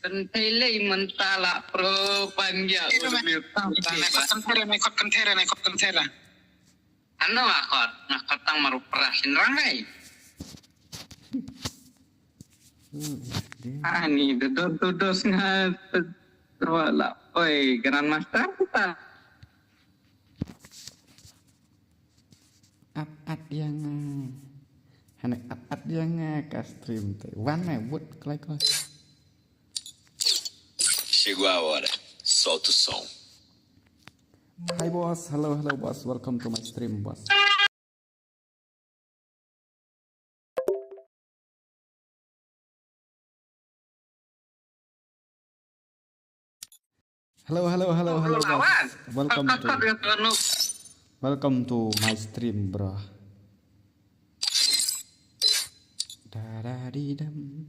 Kentele mentala pro panjang. Kentera. Ano ngakot tang maru perasin rangai. Ani dodot ngat terwala. Oi, Grandmaster kita. At yang hanek at yang ka stream teh. Wan wood klai. Chegou a hora. Solta o som. Hi boss, hello boss. Welcome to my stream boss. Hello boss. Welcome to my stream, bro. Dararidam.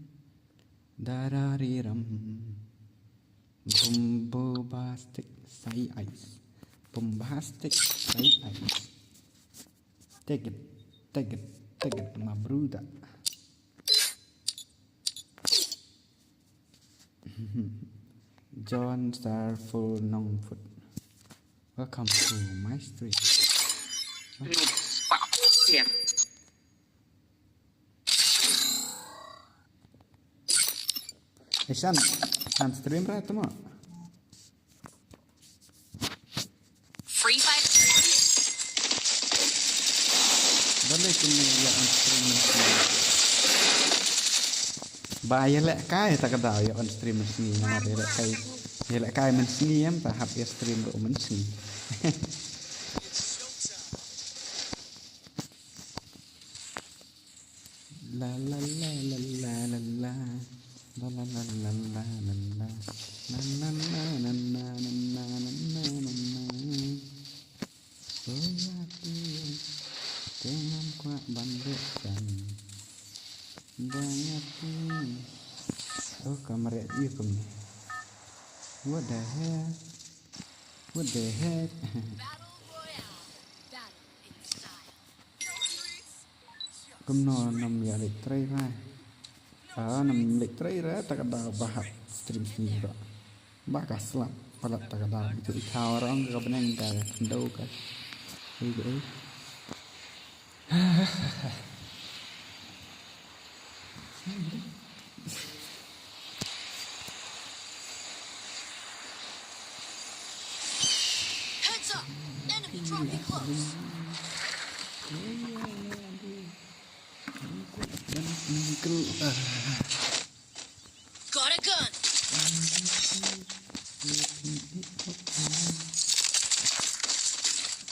Bombastic say ice. Bombastic say ice. Take it, my brother. John Starful Nongfoot. Welcome to my stream. Shan stream ra tu mah. Free Fire. Boleh kini ya on stream. Bayar lek kai tak kada ya on stream sini nama dia lek kai. Ya lek kai men sini em tahap ya stream ro men sini. La la la la la la la. La la la la la la la na na na na na na na na. Soyati dengan kuat bandekkan banyak nih. Oh kamar ya kum. What the heck? Kum no nam ya letrai lah. Nam letrai ra tak ada bahas stream sini bro. Bakas lah palat tak ada itu ikau orang ke beneng ka kendau ka. Ini. Heads up! Enemy dropping close. Got a gun.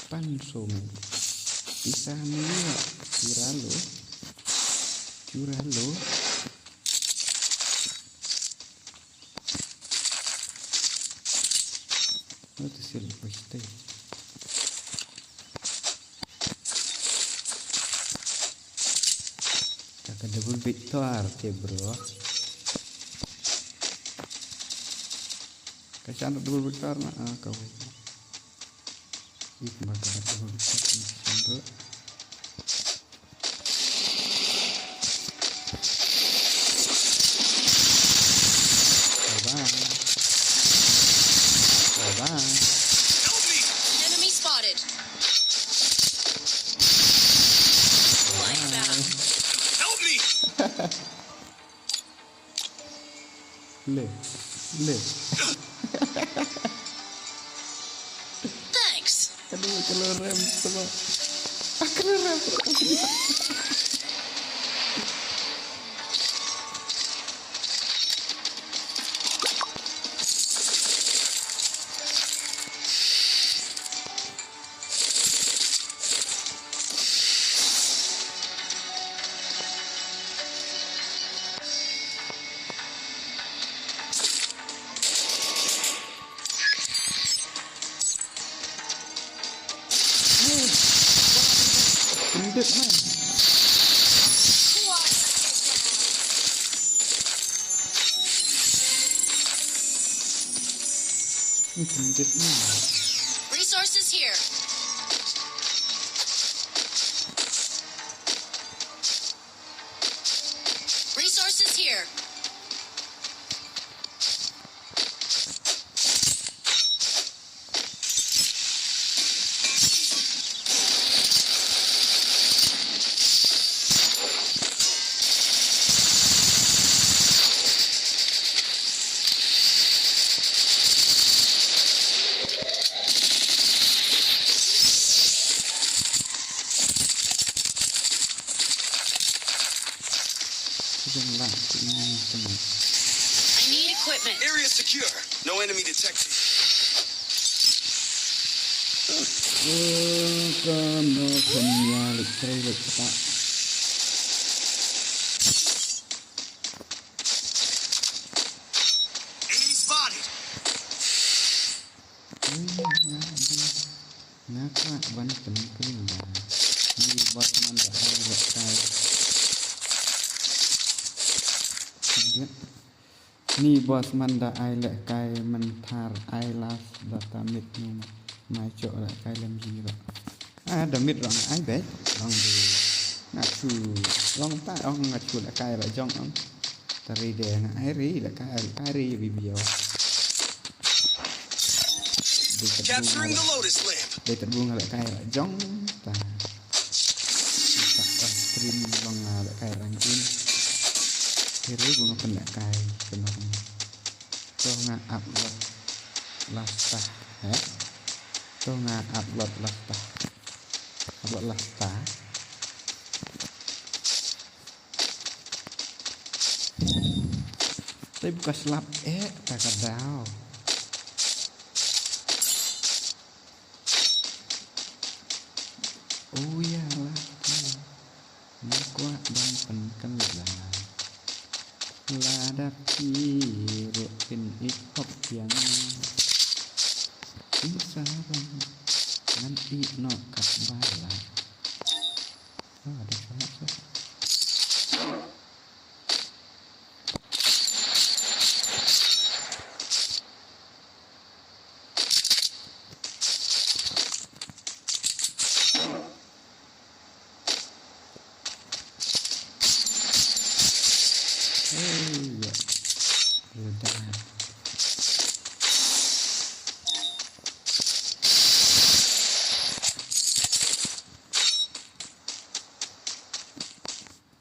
Pansum bisa melihat curalo itu sih pasti kakak double victor ya bro kasih double victor nah kau ini bakal double victor Enemy spotted. Help me! Le. Thanks. Aduh, kalau rem semua. Kalau rem. Gendut man. นี่ถึงเด็ดนี่ Resources here. Resources here. I need equipment. Area secure. No enemy detected. ก็นอคนยาลิเตรลิตะ Enemy spotted. นักว่าวันเป็นขึ้นมามีบอสมันจะให้หลักใจนี่บอสมันได้ไอแหละไกมันทาร์ไอลาสดัตามิดนูไม่เจาะแหละไกลลำจีหรอกดามิดรองไอเบ็ดลองดูนักชูลองตาลองงัดชูละไกลละจ้ององตารีแดงไอรีละไกรีวิเบียว Capturing the lotus lamp. Để tận buông lại cây lại giống ta stream bằng lại cây răng tin thì rưỡi buông phần lại cây phần nó cho ngã upload lasta hết cho ngã upload lasta tapi bukan slap tak kadal oh ya lah ni kuat bang penkan lah ladapi rukin hop yang insarang nanti no kat bala ada apa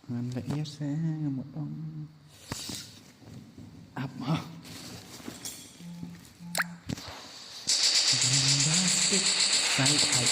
ngan lại yes một ông áp mà fantastic sai ai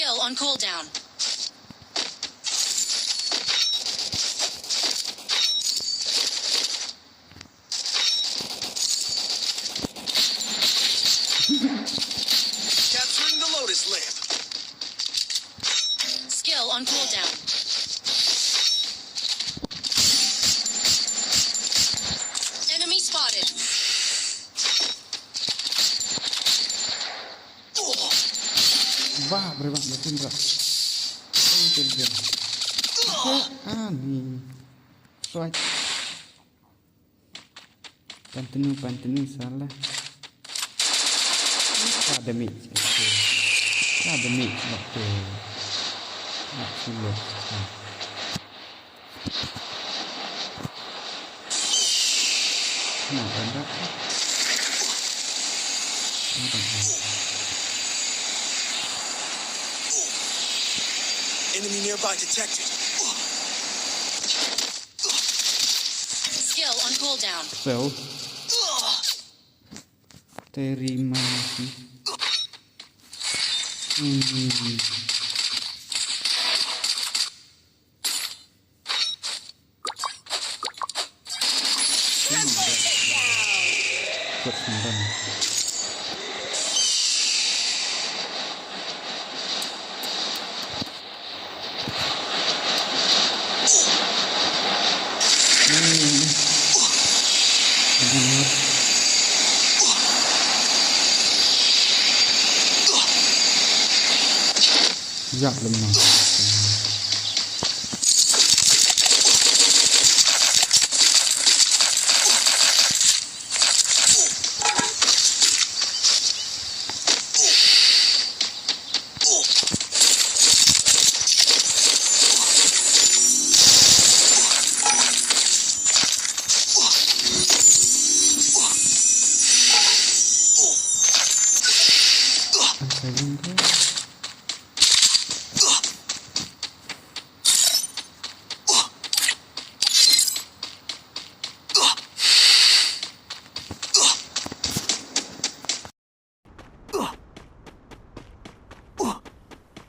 Skill on cooldown. Capturing the lotus lamp. Skill on cooldown. Enemy spotted. wah berbang betul berak itu dia ni soal pantenu salah akademik betul nak sulit nah anda Enemy nearby detected. Skill on cooldown. so terima kasih ikut sembilan. Ya lemah.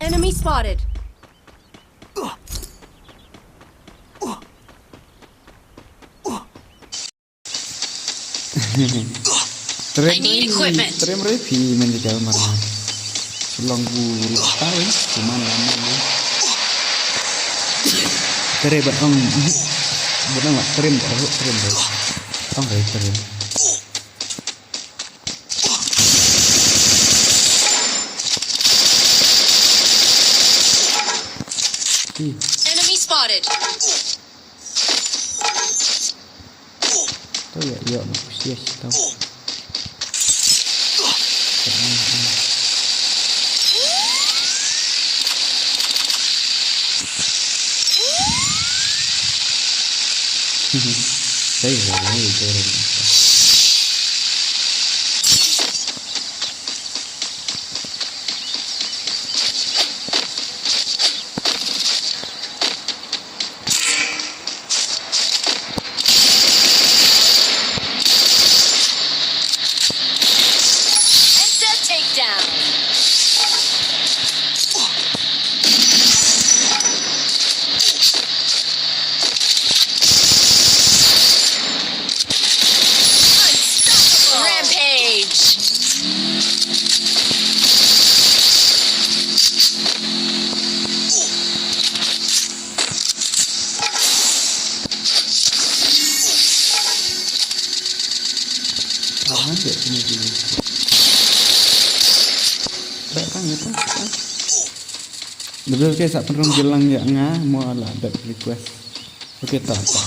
Enemy spotted. I need equipment. Terem repi menjaga mana? Pulang bulu tahu, cuma lama. Terem batang, bukan mak terem tahu terem tahu. Tang terem. Enemy spotted. Tahu ya, sias tahu. Đây rồi. Enter takedown. Rampage. Dia punya dulu. Datang ya tak? Betul ke sak perang jelang ya ngah mau lah ada request. Okey tak apa.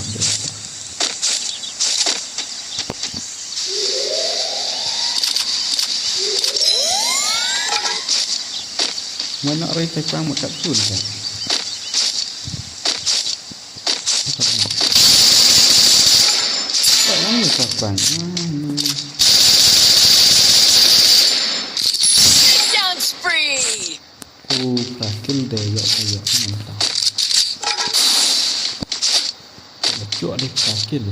Mana orang tak paham macam tu kan? Tak lama kapan? Down spree. Prakil deh ya mantap. Cuak deh prakil.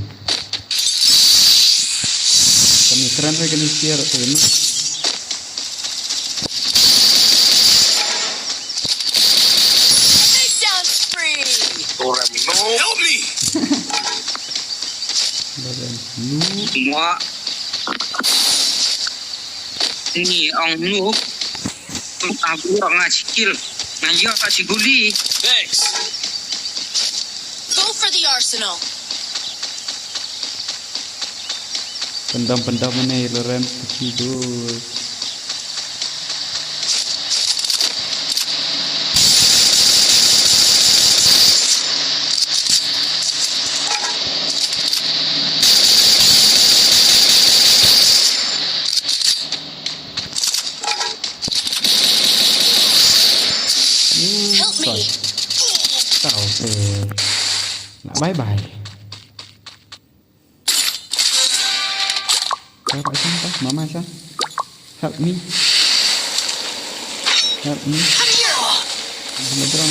Kami keren lagi ni share ini. Down spree. Help me! Badan nu Semua ini ang noob. Aku orang skill. Ngajak kasih guli. Thanks. Go for the arsenal. pendam-pendam ni loren tidur. Help me. Tahu nak bye-bye. Bye-bye Shan, Mama Shan. Help me. Help me. Come here. Ngedrang.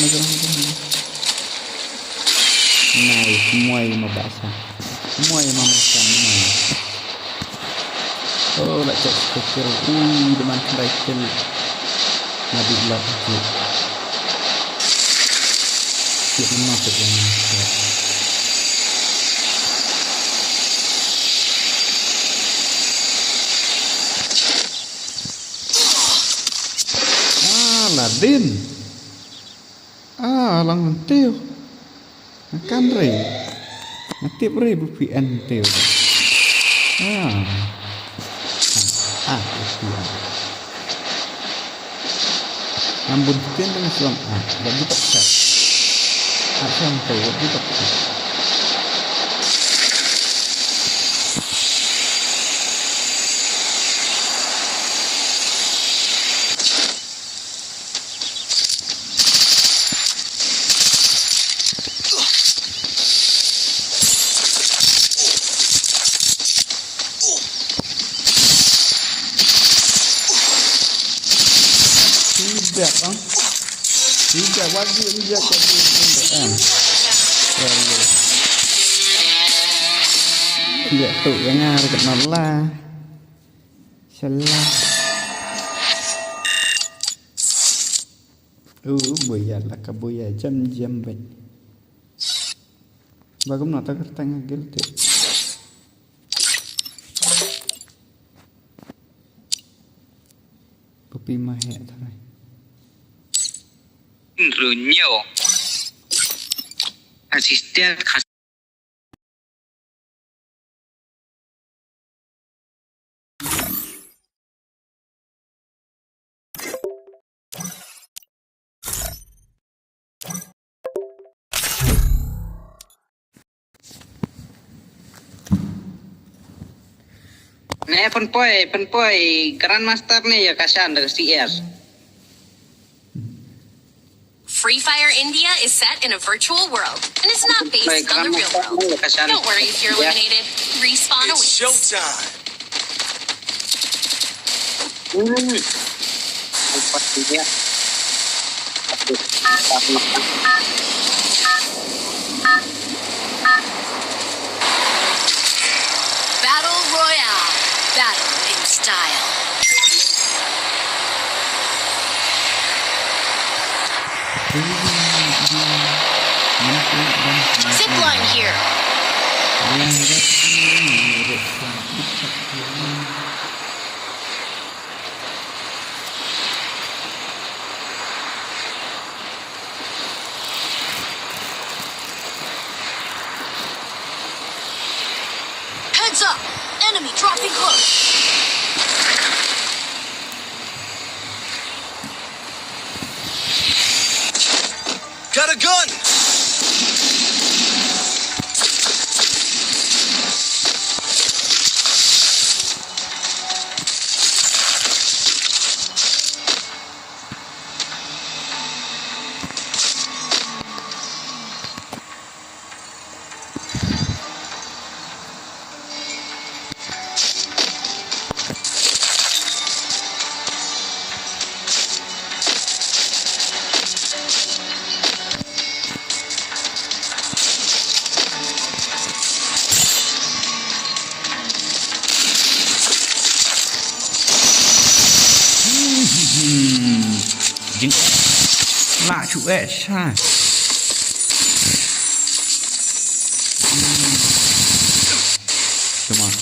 Nice, semua yang membasa. Semua yang memakan. Oh, nak cek kecil. Deman kecil. Nabi Allah itu. Siap menafik yang masuk. Din. Lang nantiu. Makan re. Natip re VPN nantiu. VPN. Ambun VPN dengan selang Jadi tak chat. Sampai jadi tak chat. Tidak wajib tidak Tidak tu dengar dekat nolah. Salah. Buaya lah ke buaya jam-jam baik. Bagaimana tak kertanya gitu. Kopi mahek thôi. Rồi nhiều assistant Nè phân poi Grandmaster nih ya Shan dari CS. Free Fire India is set in a virtual world and it's not based on the real world. Don't worry if you're eliminated. Respawn awaits. Showtime. Battle Royale. Battle in style. Zipline here. Heads up! Enemy dropping close. Got a gun. Lạ chủ Shan. Come on.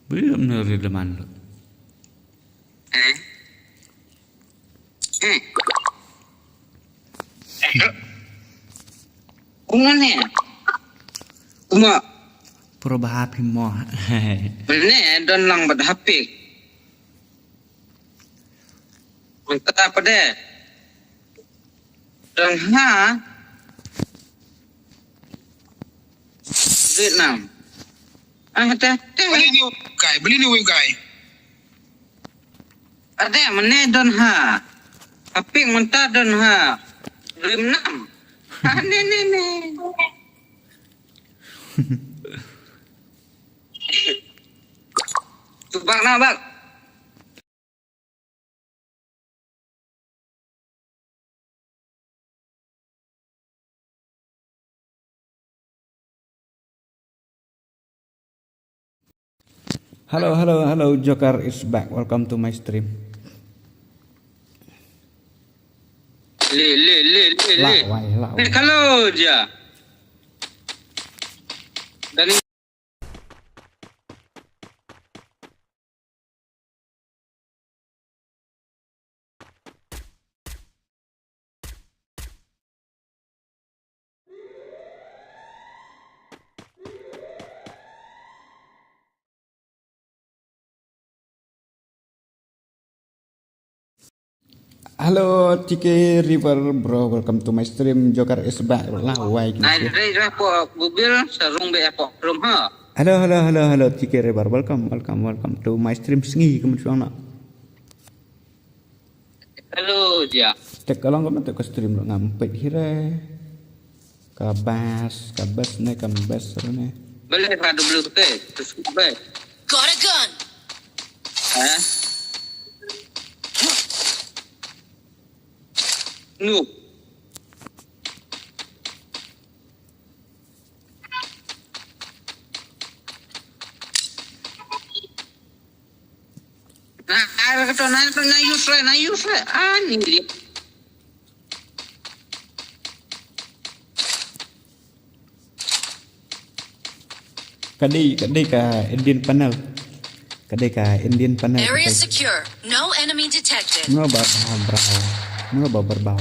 Belum nereleman lu. Kumane. Kuma. Perubahan pimo. Benar don lang berhapik. Mentah apa deh? Dan Vietnam. Ada. Beli ni guy. Ada mana don Hapik mentah don Rim 6. Ni. Tubak nak bak. Hello, Joker is back. Welcome to my stream. Le. Lak. Kalau je. Dan Hello, TK River bro. Welcome to my stream. Joker is back. Lah, why gitu. Nai dai ra po bubil sarung be po rum ha. Hello, TK River. Welcome to my stream. Sengi kemudian nak. Hello dia. Tek kalau kamu tek stream lo ngampet hire. Kabas ne kambas ne. Boleh ra dulu ke? Terus be. Got a gun. Ha? Nu. Nah, kata na use right. Ah, ni dia. Kadai ka Indian panel. Area secure. No enemy detected. Nggak berbau.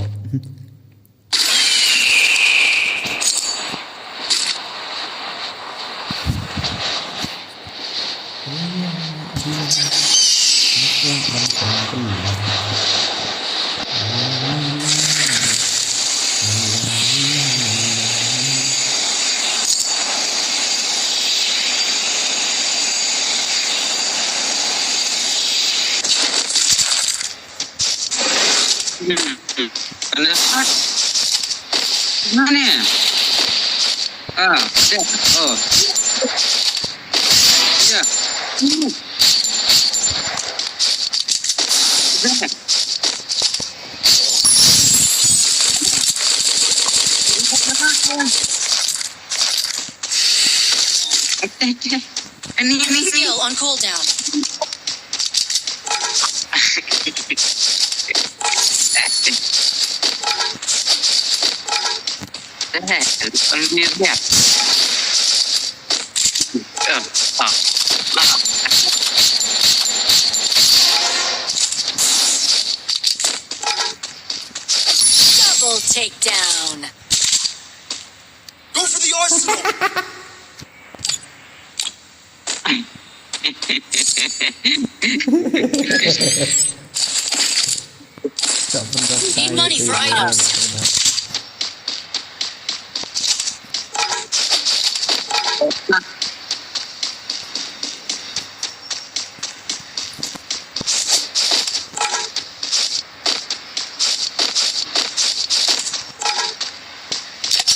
Mana? Ah, ya. Oh. Ya. Ini. Skill on cooldown. Double takedown. Go for the arsenal. Need money for items.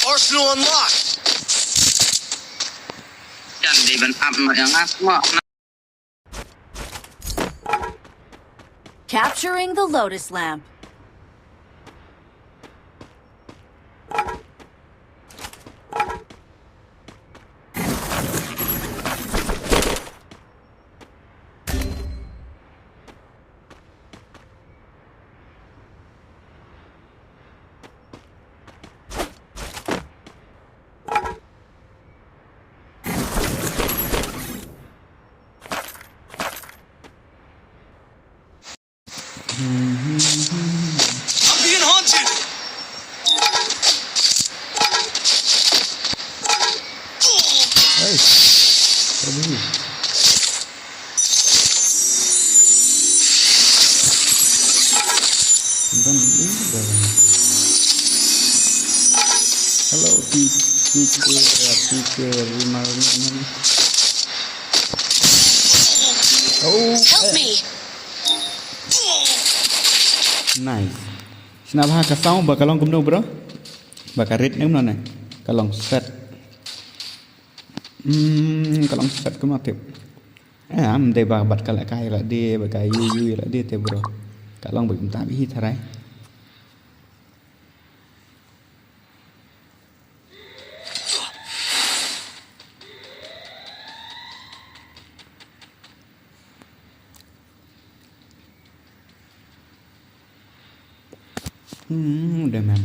Arsenal unlocked. Jangan di-ban-up yang apa? Capturing the Lotus Lamp. I'm being hunted. Hey, terbunuh. Tentang ini dah. Hello, PK, Rimar. Oh, Help me. nice. Kenapa kasau bakalong kumno bro? Bakarit ni mana? Kalong set. Kalong set kumno tip. Am de bat kalak kai la de bakai yu la de te bro. Kalong bị ta bị hít thay. Udah man.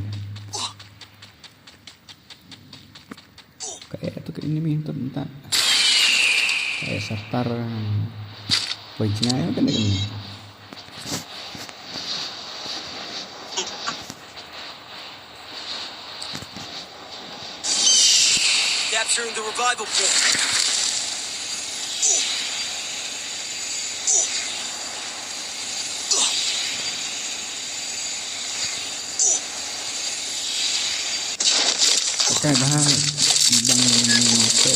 Kayak itu kayak ini minta bentar. Kayak setar poinnya ya kan ini. Capturing the revival point. Cái ba bằng tệ.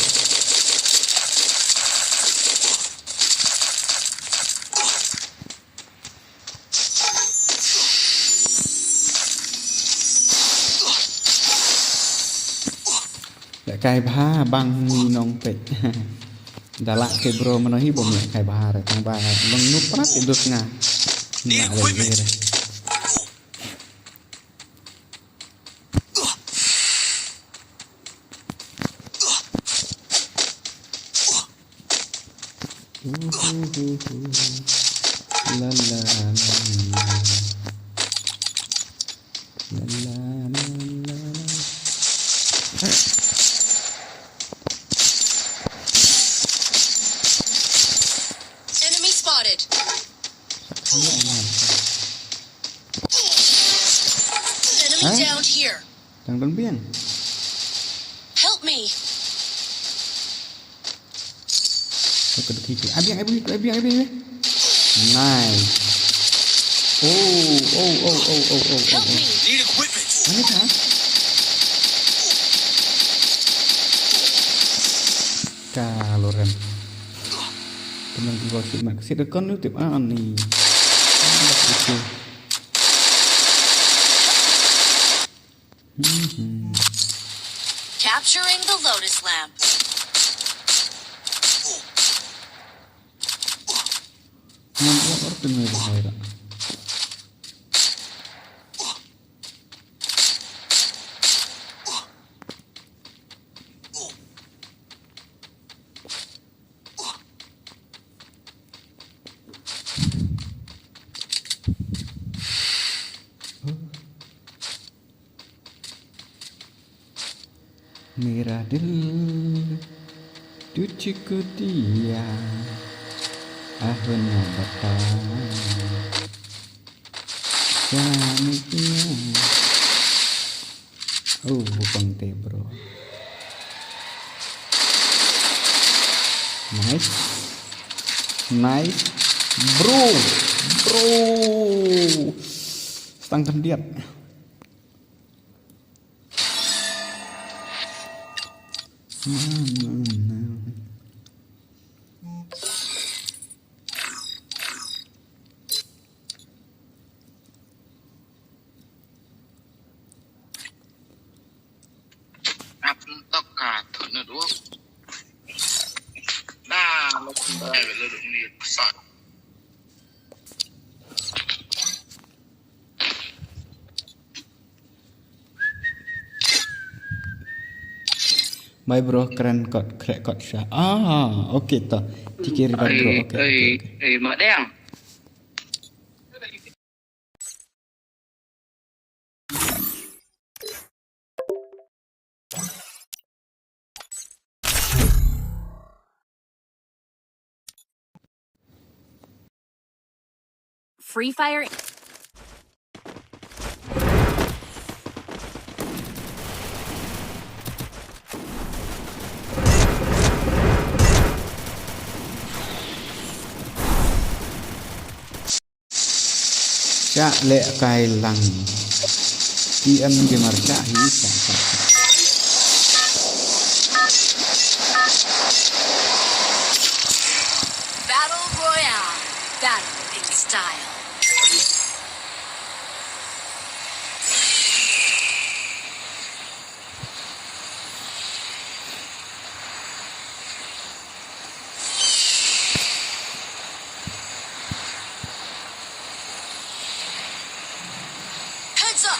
Lại cái ba bằng nong tệ. Dalak ke bro menahi bom lại cái ba rồi thằng ba lông nút phát thì được ngà. Need Ngà lên equipment. đây. La la la la la la la. Enemy spotted. Enemy Huh? down here. Thằng đánh biên. Help me. Tôi cần khi chị ai biết. Nice. Oh. Help me. Need equipment. Anh biết hả? Cà lô rem. Teman juga si mak si dekan tu tip ani. Capturing the Lotus Lamp. Nampak orang tu ni berapa? मेरा दिल तुझको दिया ahuna bata जाने किया oh bukan teh bro nice bro setengah dia Tóc cả thật nữa đúng không? Đa nó không đây về lưu lượng nhiệt sạch. Bye bro, keren kot Shan. Okay toh. Cikir dah bro. Okay. Mở đen. Free Fire. Cak lek kai lang. Tien di marca hi cak. Battle Royale. Battle in style. Heads up!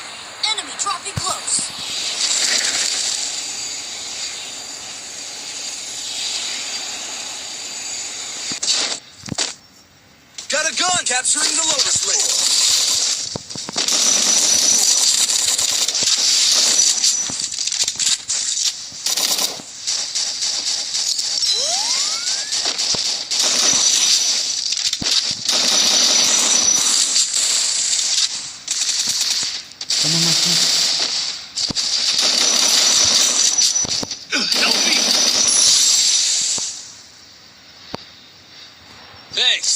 Enemy dropping close. Got a gun. Capturing the Lotus Lamp. Kamu masuk. Help me. Thanks.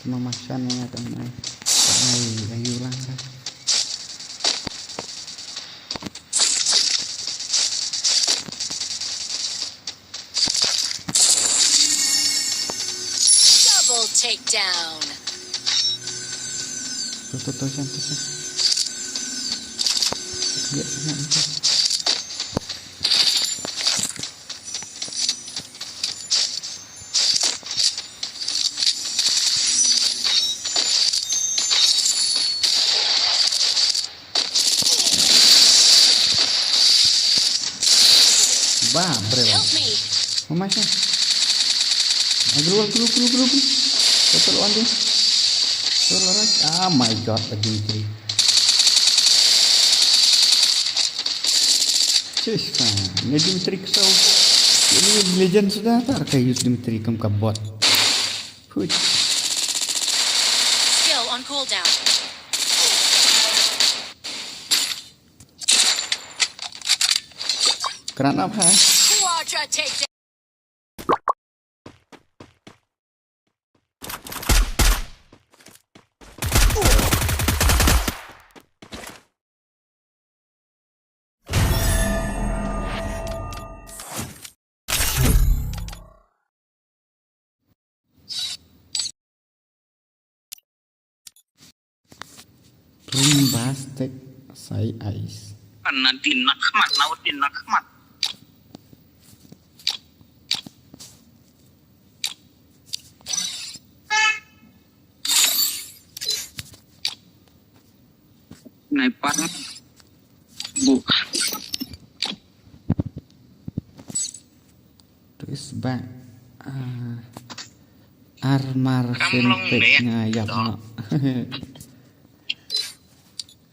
Mama Shan yang akan naik ayo ulang kan. Double takedown. Tuh Shan lihat itu. Berapa? Help me. Mama Shan. Keluar. Betul on dia. Oh my god, Dimitri. Cista, ini Dimitri kesal. Ini legend sudah tak kayak Dimitri kamu kabot. Skill on cooldown. Kerana apa? Quadra takedown. Rumbastek sai ais. Karena dinakmat, naut dinakmat. Naipan bu. Terus bak armar sentek ngayap no.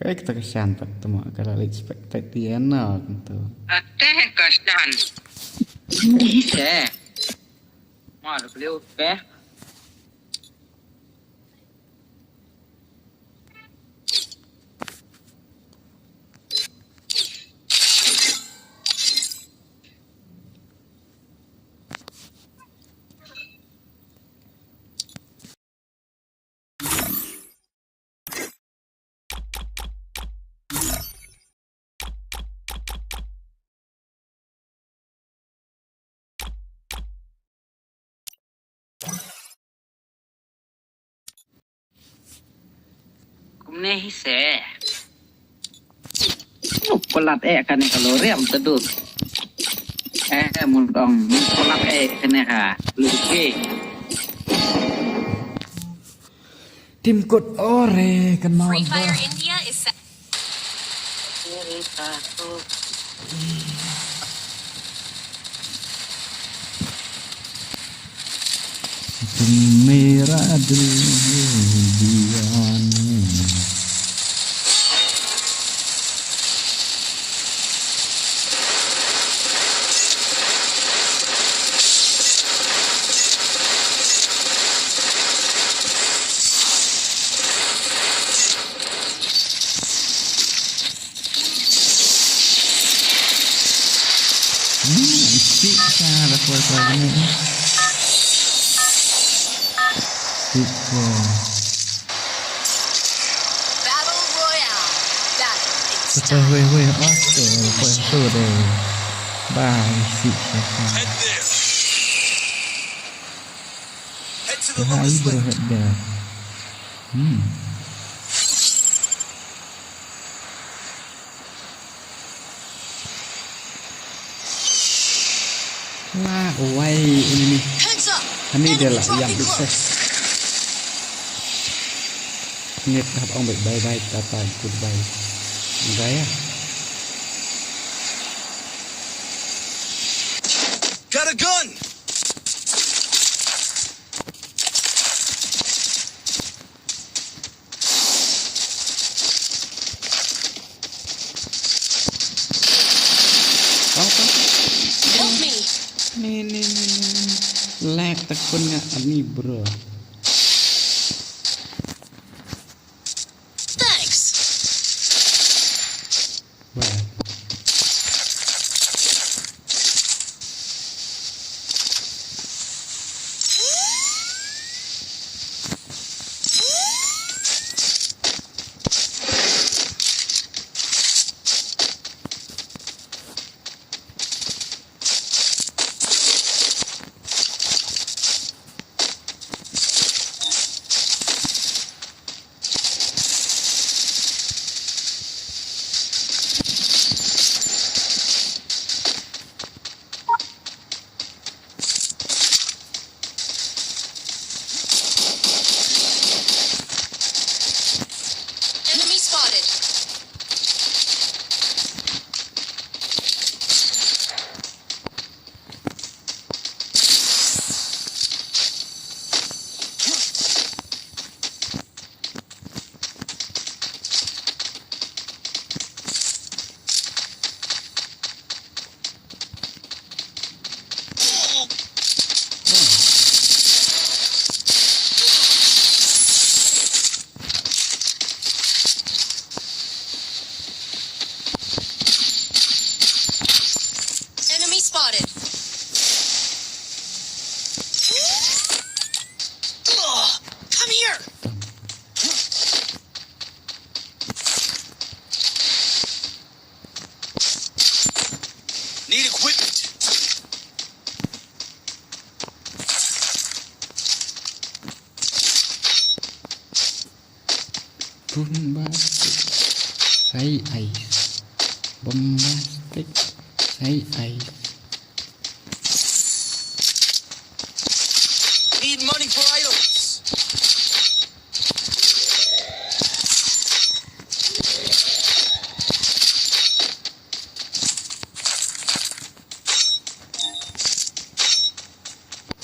Kayak kita kesantat temu kalau expected dia no gitu. Teh kasihan. Teh. Mal beliau teh. Kumne hise. Pelat kan kalau rem tedut. Mundong pelat kan ha. Luki. Tim Code Ore kenal Free Fire India is set. merah diane. Isi salah kuat-kuatnya. Battle Royale. Battle. It's Kita time. weh oke, poin tu deh. Bye sih. Head there. Head to the Hai lotus bro lake. head there. Wah, why ini nih. Heads up. Ini dia Enemy lah yang dropping sukses. close. Ini tahap ông bye tata goodbye. Enggak ya? Got a gun. Kau. Help me. Nih. Lag tekun nggak ini bro. Thanks. Wah. Bombastic. Say ice. Bombastic. Say ice. Need money for items.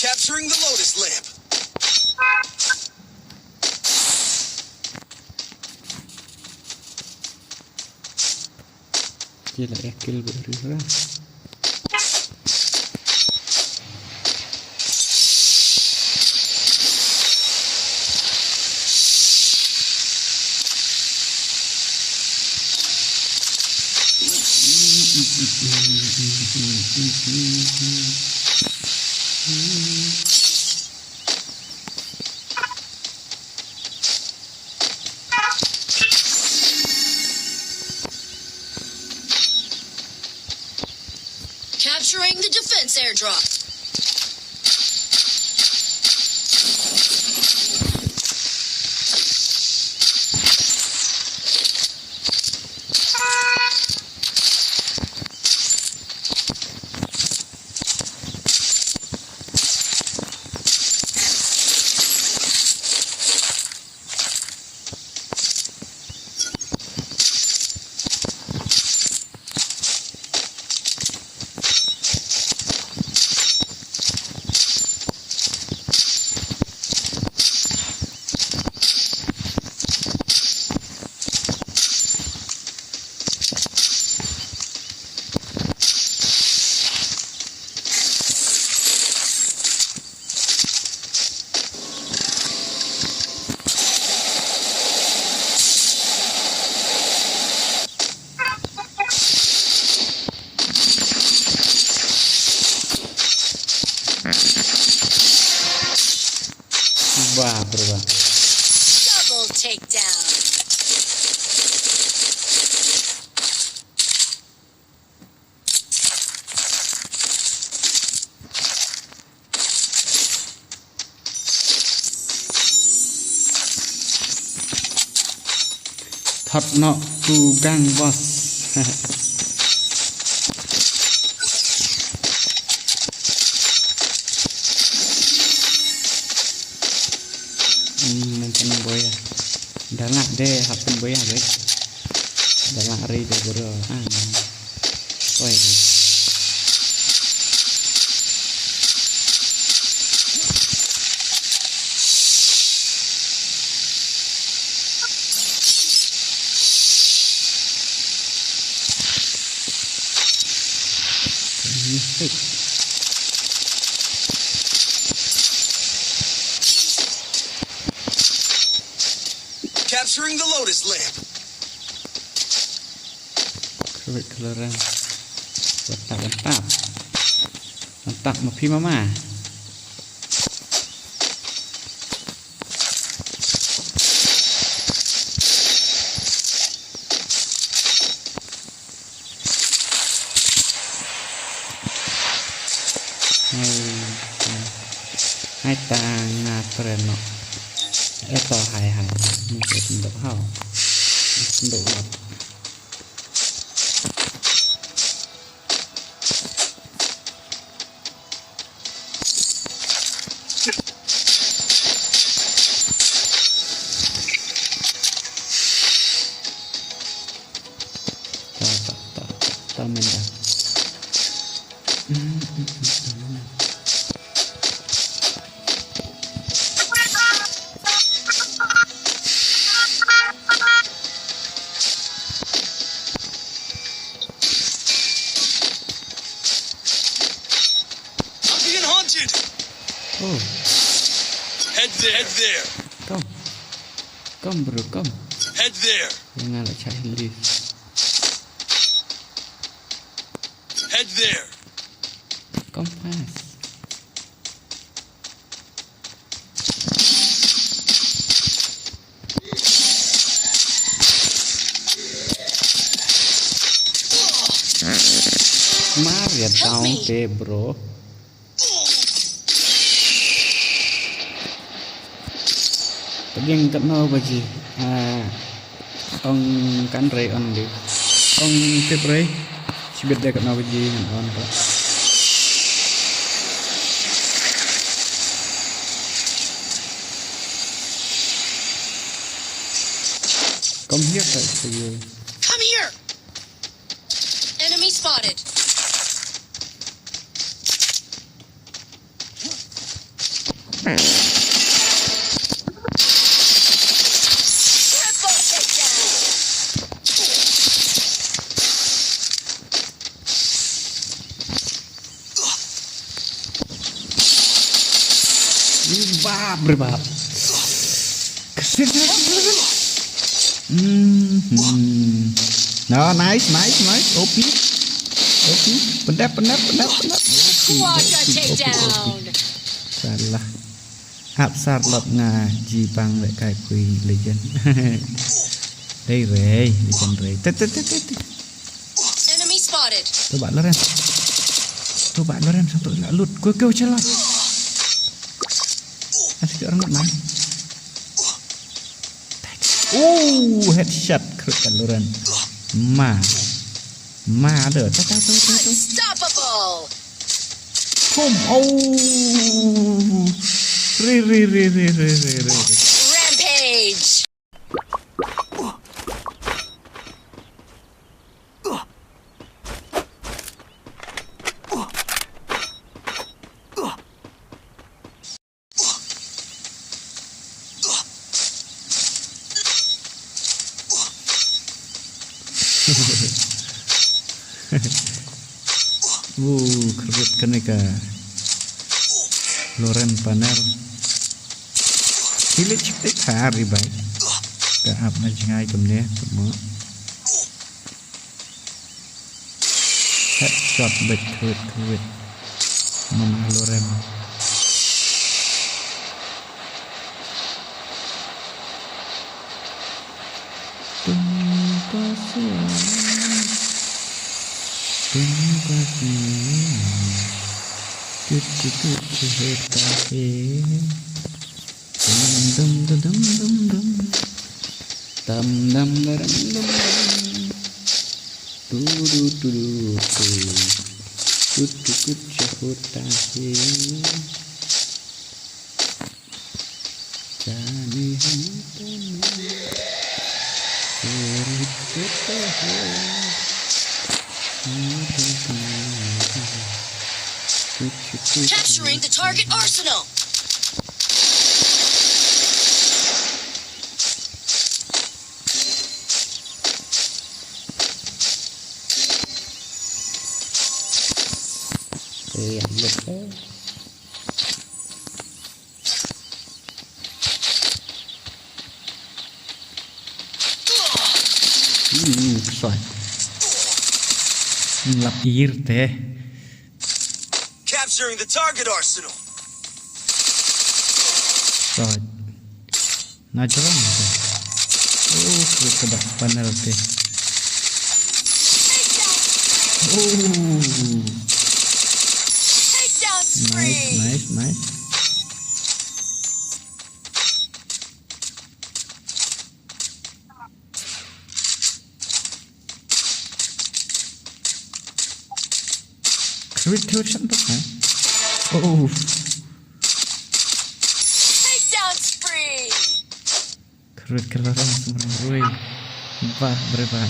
Capturing the lotus lamp. Gila ya kill berira. Capturing the defense airdrop. Wah, bro. Double takedown. Thật nọ tu gang boss. Mention boy. Dalam deh happen boy ya guys. Dalam ri deh bro. Boy. Mistake. Capturing the lotus lamp. Keleran. Mantap. Mantap mopi mama. Hai ta nga treno eto hai mungkin untuk hal untuk lot tak mendak. Oh, Head there. Come bro, come. Head there. Jangan nak cari lift. Head there. Come fast. Mari tahu ke bro. Tadi yang tak mau bagi ông cán rây on đi ông tiếp rây chỉ biết đây cái nào cái gì on đó come here tại Come here. Enemy spotted. Triple takedown. berbab no nice opi pendap Quadra takedown. salah absar lọt ngà gì bằng lại cái quỳ legend đây rồi legend rồi Enemy spotted. tôi bạn Loren sao tôi lại lụt kêu chết rồi asik orang nak main headshot keren Loren ma ada tuh Unstoppable. boom re Rampage. kerut kenika Loren panel pilih cipta hari baik ke apa jangai kemnya semua headshot baik kerut mana Loren Capturing the target arsenal. Xoài lập ir teh Capturing the target arsenal. xoài natural kedak panel teh Takedown spree. nice Kerut santuk kan? Takedown spree. Kerut orang semua berapa?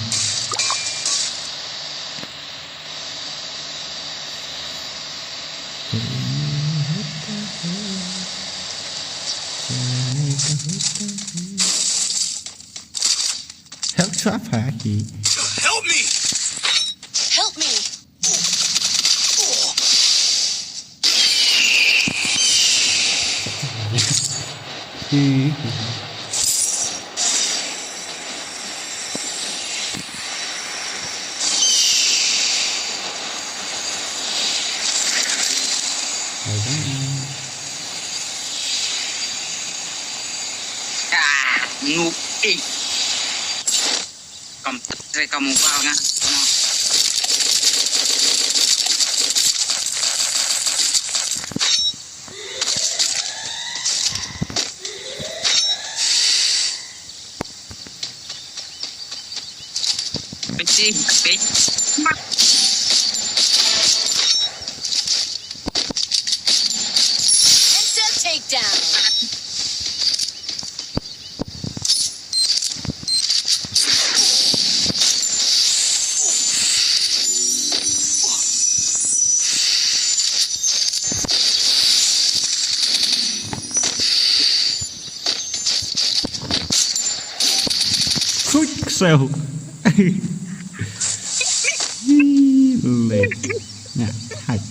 Help apa lagi? Help me. Help me. Noob kamu kau kan sih tapi Penta takedown. Quick sell. Lên nè hạch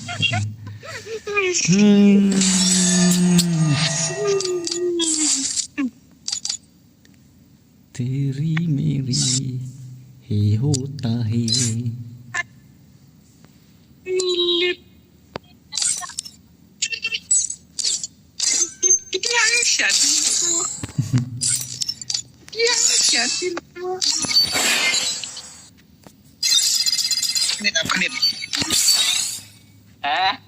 Teri meri hi hota hi Kenit. Ah.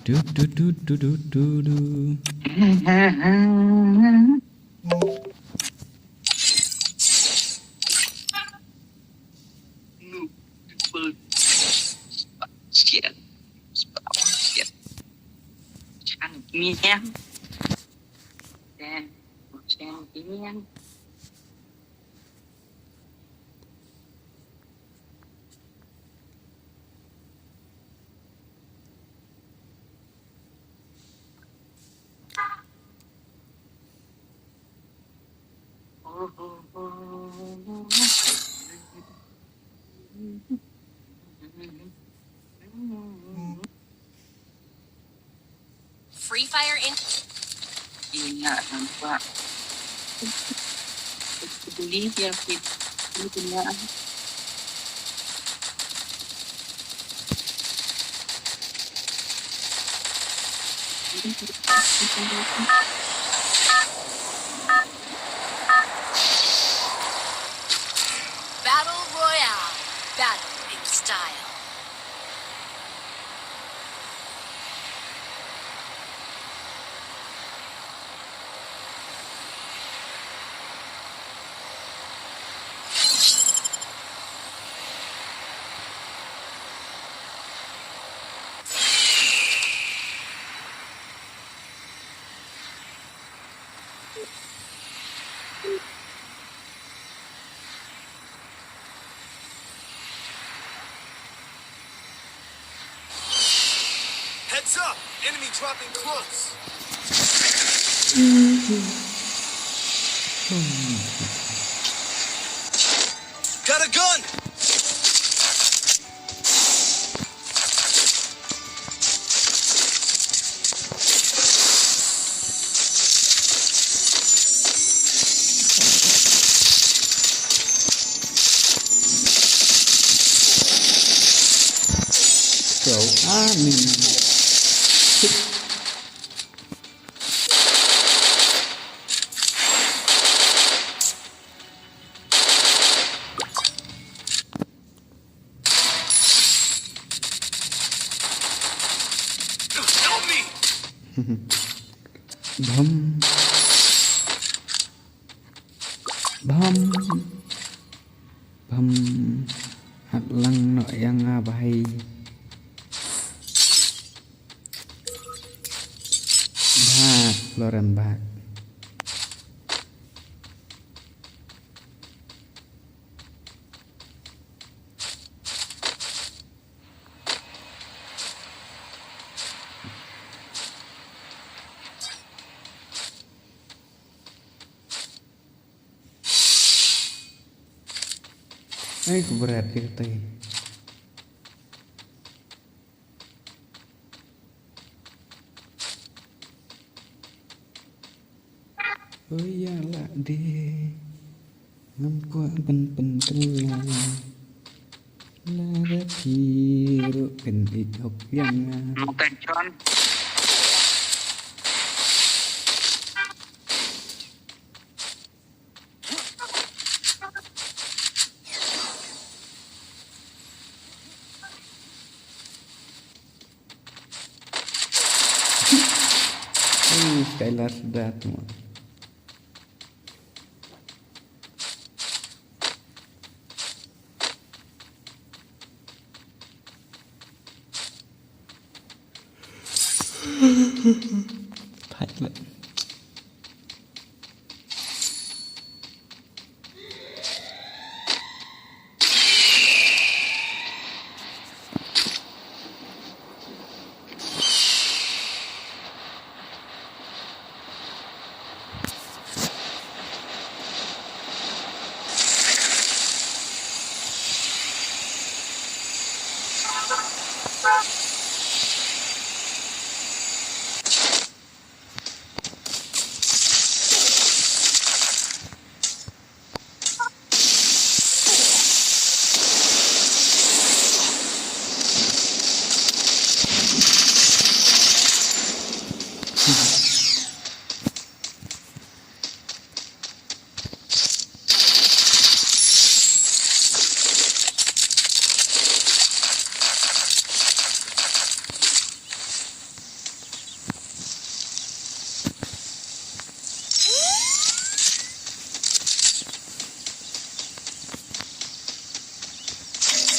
Du du du du du du du. Shit. Shan kimian. Dan Shan kimian. Free Fire in. Iya, nampak. Peduli dia fit. Ini punya. Battle Royale. Battle in style. Heads up! Enemy dropping close. Got a gun! Cậu mình Help me! bấm bấm bấm hạt lăng nội yang bay bạc Loren bạc ấy cũng berat gitu ya. Oh ya lah deh nampak pen kelang lara biru kendik hok yang Bukan John. Skylar sudah semua. Thailand.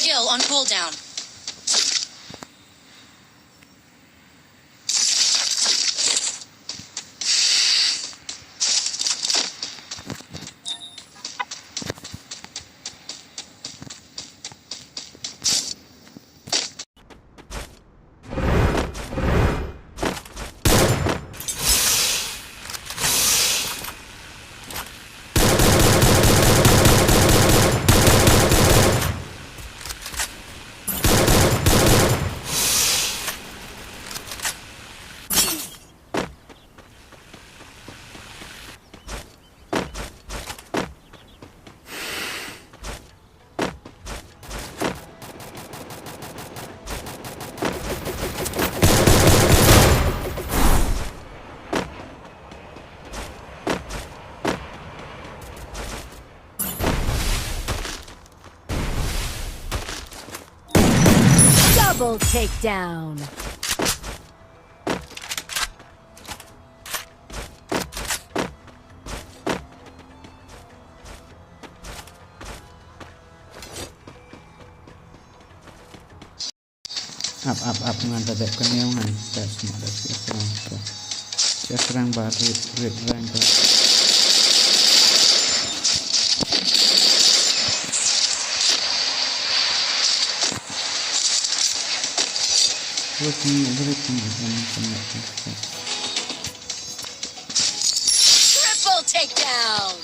Skill on cooldown. Double takedown. Up dengan dadap keneongan tak semua dah siap serang barit rank tak. Triple takedown.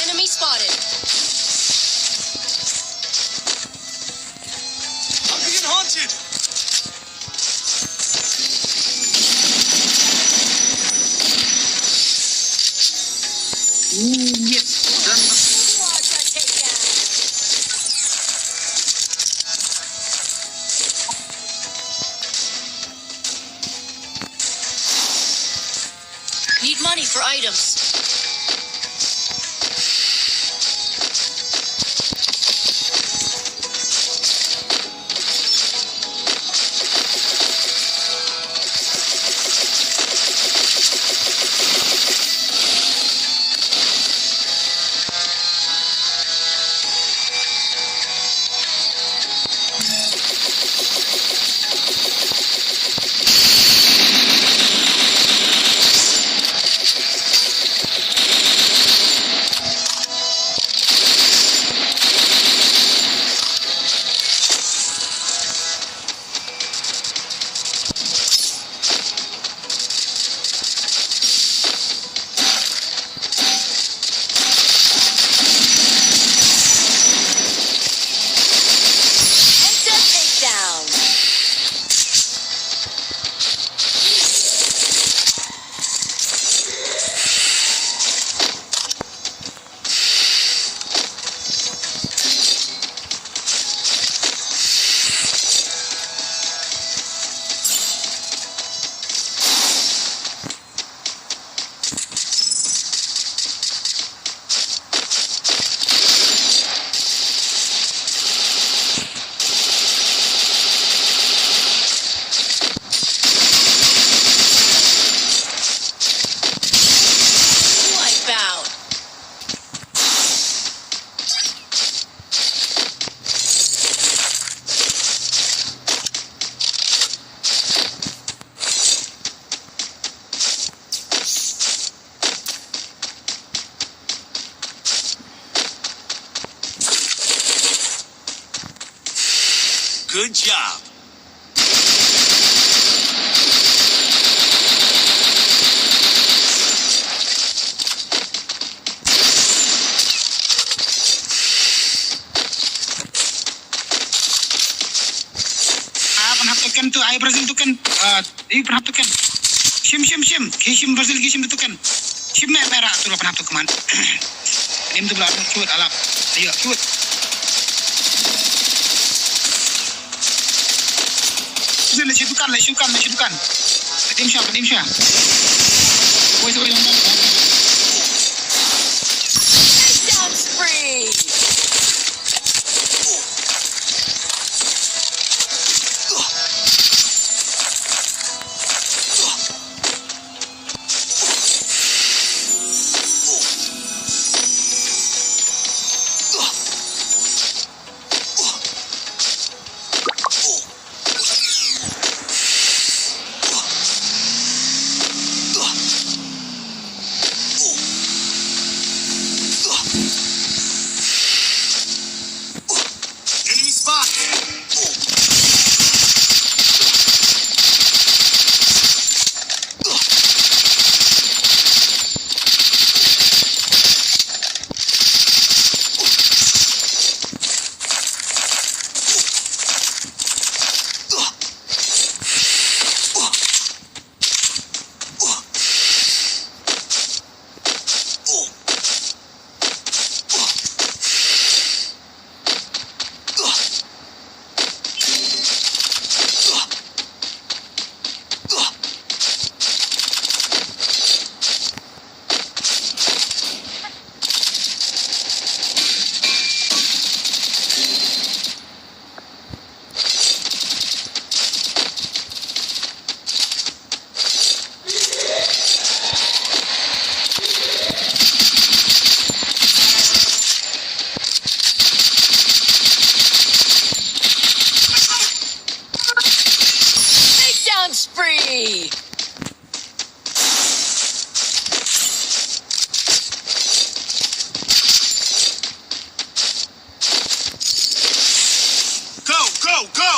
Enemy spotted. I'm being haunted. Yes. Quadra takedown. Need money for items. Good job. Penhaptukan tu, air Brazil tu kan, penhaptukan. Shim. Shim Brazil, Shim tu kan. Shim merah tu lah penhaptuk keman. Dim tu belakang, shoot, alap. Ayo, shoot. Lesyukan. Dim Syah. Wait, Down spree. Enemy spot. Down spree. Go.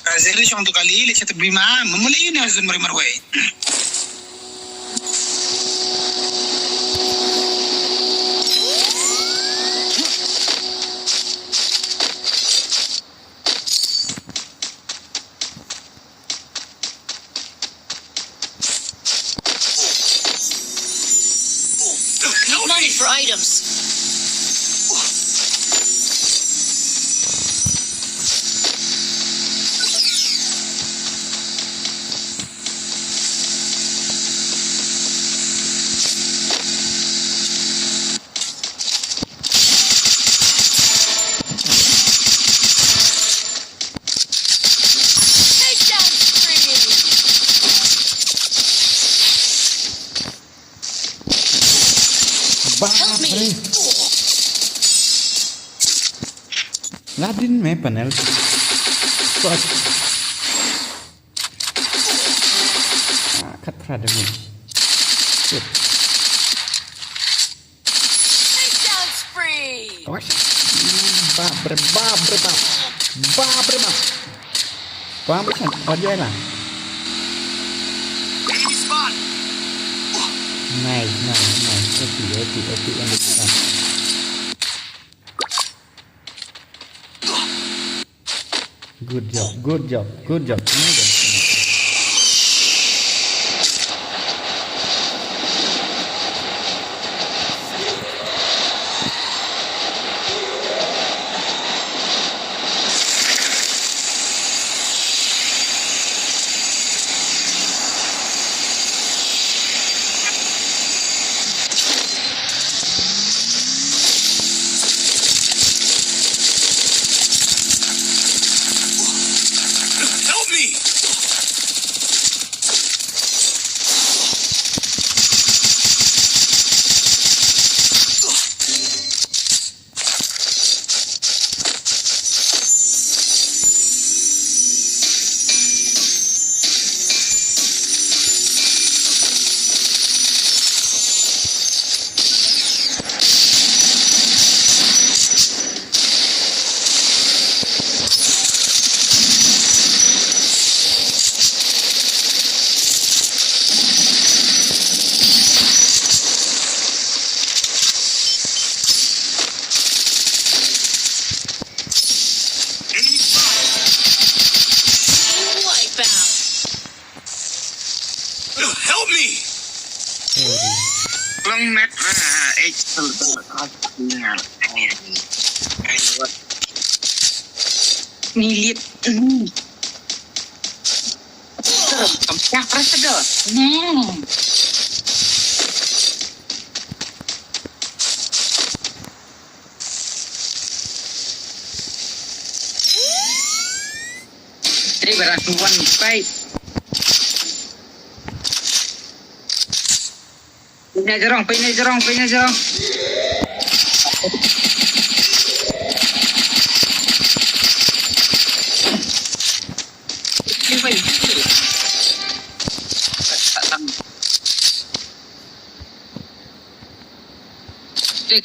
Brazil syong tu kali, lesyat terima. Memulai yun azun marwai. Need money for items. Takedown spree. Help me. Ladin में panel. Cut prada ni. Takedown spree. Awas. Bab. Faham kan? Kerja lah. Enemy spot. Nice. Epic yang besar. Good job. Help me. Ni lihat. Kamu rasa dah. Ini beratuan baik. Pindah jerong.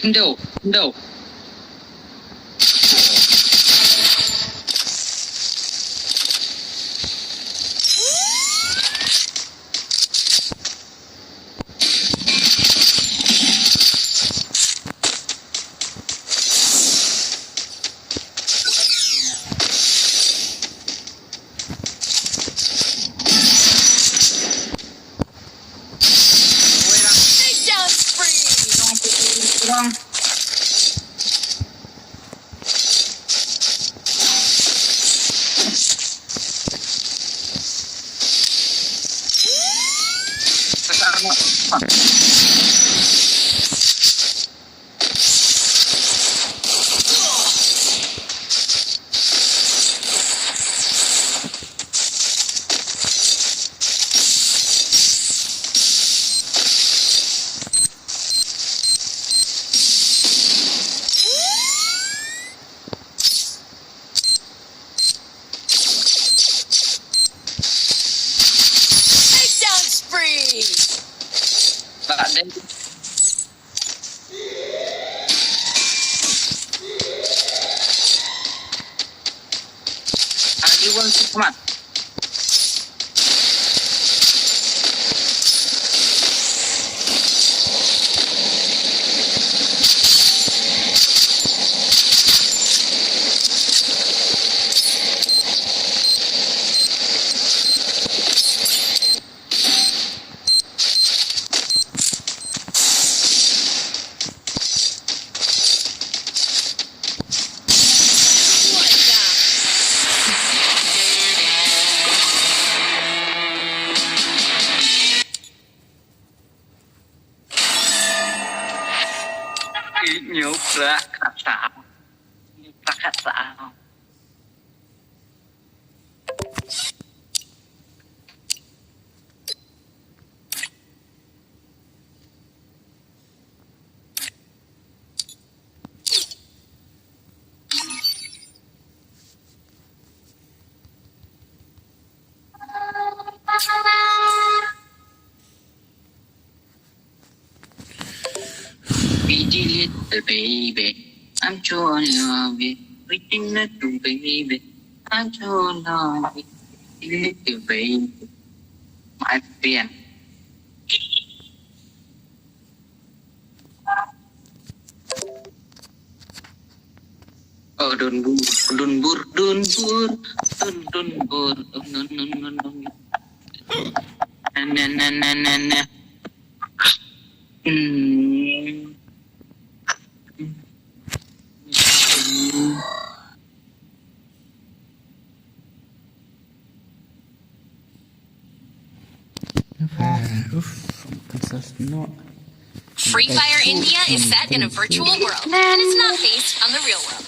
Kendo. Takedown spree. Takedown spree. Tak ada. Iwan Sukmat. Nhớ ra khát xạ. Pretty little baby, I'm so in love with pretty little baby, I'm so in love with little baby. My friend. Oh, don't bur. Na. Free Fire India is set in a virtual world, and it's not based on the real world.